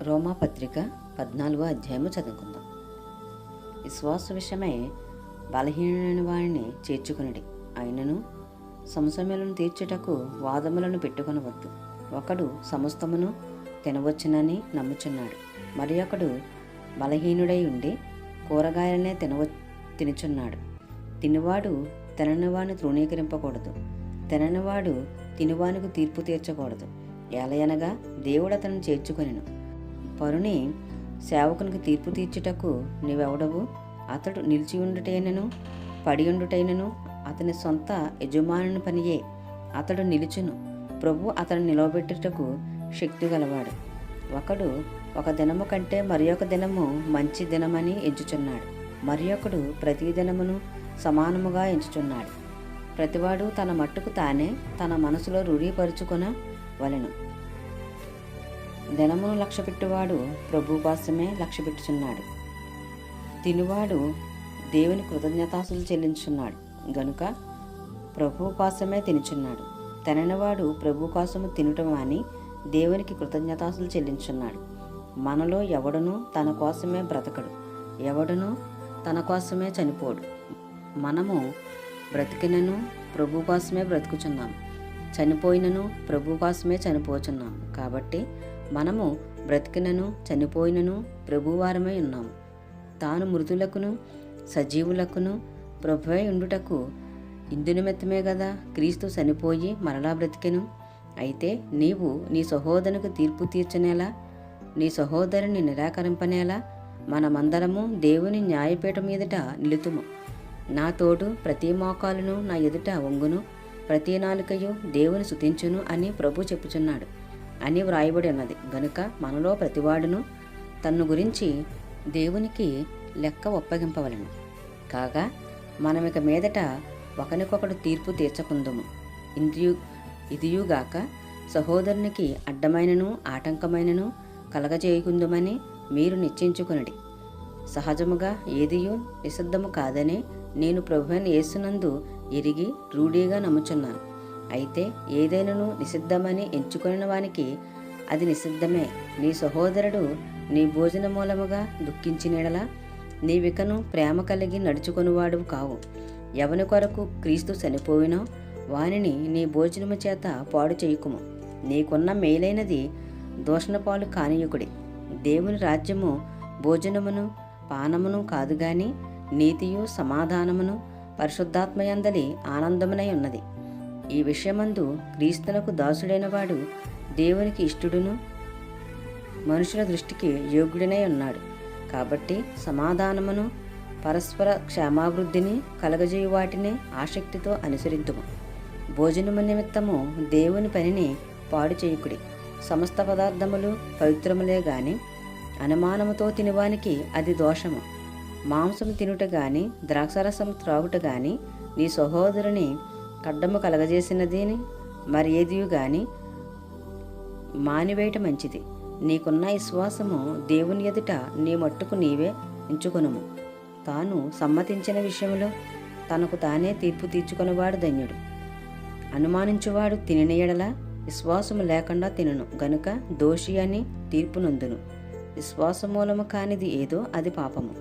రోమాపత్రిక 14వ అధ్యాయము చదువుకుందాం. విశ్వాస విషయమై బలహీనమైన వారిని చేర్చుకునడి, అయినను సంశయములను తీర్చుటకు వాదములను పెట్టుకొనవద్దు. ఒకడు సమస్తమును తినవచ్చునని నమ్ముచున్నాడు, మరి ఒకడు బలహీనుడై ఉండి కూరగాయలనే తినుచున్నాడు. తినువాడు తిననివాని తృణీకరింపకూడదు, తిననివాడు తినువానికి తీర్పు తీర్చకూడదు. ఏలయనగా దేవుడు అతను చేర్చుకొనెను. పరుని సేవకునికి తీర్పు తీర్చుటకు నీవెవడవు? అతడు నిలిచి ఉండుటైనను పడి ఉండుటైనను అతని సొంత యజమానుని పనియే. అతడు నిలుచును, ప్రభు అతను నిలవబెట్టుటకు శక్తి గలవాడు. ఒకడు ఒక దినము కంటే మరి ఒక దినము మంచి దినమని ఎంచుచున్నాడు, మరి ఒకడు ప్రతి దినమును సమానముగా ఎంచుచున్నాడు. ప్రతివాడు తన మట్టుకు తానే తన మనసులో రూఢీపరుచుకొన వలెను. దినమును లక్ష్యపెట్టువాడు ప్రభు కోసమే లక్ష్యపెట్టుచున్నాడు. తినువాడు దేవుని కృతజ్ఞతాస్తులు చెల్లించున్నాడు గనుక ప్రభు కోసమే తినుచున్నాడు. తిననివాడు ప్రభు కోసము తినటం అని దేవునికి కృతజ్ఞతాస్తులు చెల్లించున్నాడు. మనలో ఎవడునూ తన కోసమే బ్రతకడు, ఎవడునూ తన కోసమే చనిపోడు. మనము బ్రతికినను ప్రభు కోసమే బ్రతుకుచున్నాము, చనిపోయినను ప్రభు కోసమే చనిపోచున్నాము. కాబట్టి మనము బ్రతికినను చనిపోయినను ప్రభువారమై ఉన్నాము. తాను మృతులకును సజీవులకును ప్రభువై ఉండుటకు ఇందు నిమిత్తమే గదా క్రీస్తు చనిపోయి మరలా బ్రతికెను. అయితే నీవు నీ సహోదరునికి తీర్పు తీర్చనేలా, నీ సహోదరుని నిరాకరింపనేలా మనమందరము దేవుని న్యాయపీఠం ఎదుట నిలుతుము. నా తోడు ప్రతి మోకాలును నా ఎదుట వంగును, ప్రతి నాలుకయు దేవుని స్తుతించును అని ప్రభు చెప్పుచున్నాడు అని వ్రాయబడి ఉన్నది. గనుక మనలో ప్రతివాడును తన్ను గురించి దేవునికి లెక్క ఒప్పగింపవలను. కాగా మనమిక మీదట ఒకరికొకడు తీర్పు తీర్చకుందుము. ఇదియుగాక సహోదరునికి అడ్డమైనను ఆటంకమైనను కలగజేయకుందుమని మీరు నిశ్చయించుకునడి. సహజముగా ఏదియు నిషిద్ధము కాదని నేను ప్రభువైన యేసునందు ఎరిగి రూఢిగా నమ్ముచున్నాను. అయితే ఏదైనాను నిషిద్ధమని ఎంచుకుని వానికి అది నిషిద్ధమే. నీ సహోదరుడు నీ భోజన మూలముగా దుఃఖించినలా నీవికను ప్రేమ కలిగి నడుచుకొనివాడు కావు. ఎవని కొరకు క్రీస్తు చనిపోయినో వానిని నీ భోజనము చేత పాడు చేయుకుము. నీకున్న మేలైనది దూషణపాలు కానియుకుడి. దేవుని రాజ్యము భోజనమును పానమును కాదు గాని నీతియు సమాధానమును పరిశుద్ధాత్మయందలి ఆనందమునై ఉన్నది. ఈ విషయమందు క్రీస్తునకు దాసుడైన వాడు దేవునికి ఇష్టడును మనుషుల దృష్టికి యోగ్యుడనై ఉన్నాడు. కాబట్టి సమాధానమును పరస్పర క్షేమాభివృద్ధిని కలగజేయు వాటిని ఆసక్తితో అనుసరింతుము. భోజనము నిమిత్తము దేవుని పనిని పాడు చేయుకుడి. సమస్త పదార్థములు పవిత్రములే గాని అనుమానముతో తినువానికి అది దోషము. మాంసము తినుట గాని ద్రాక్షరసం త్రాగుట గాని నీ సహోదరుని కడ్డము కలగజేసినదిని మరి ఏదియు గాని మానివేయట మంచిది. నీకున్న విశ్వాసము దేవుని ఎదుట నీ మట్టుకు నీవే ఉంచుకొనుము. తాను సమ్మతించిన విషయంలో తనకు తానే తీర్పు తీర్చుకొనివాడు ధన్యుడు. అనుమానించువాడు తినిన ఎడల విశ్వాసము లేకుండా తినను గనుక దోషి అని తీర్పు నొందును. విశ్వాసమూలము కానిది ఏదో అది పాపము.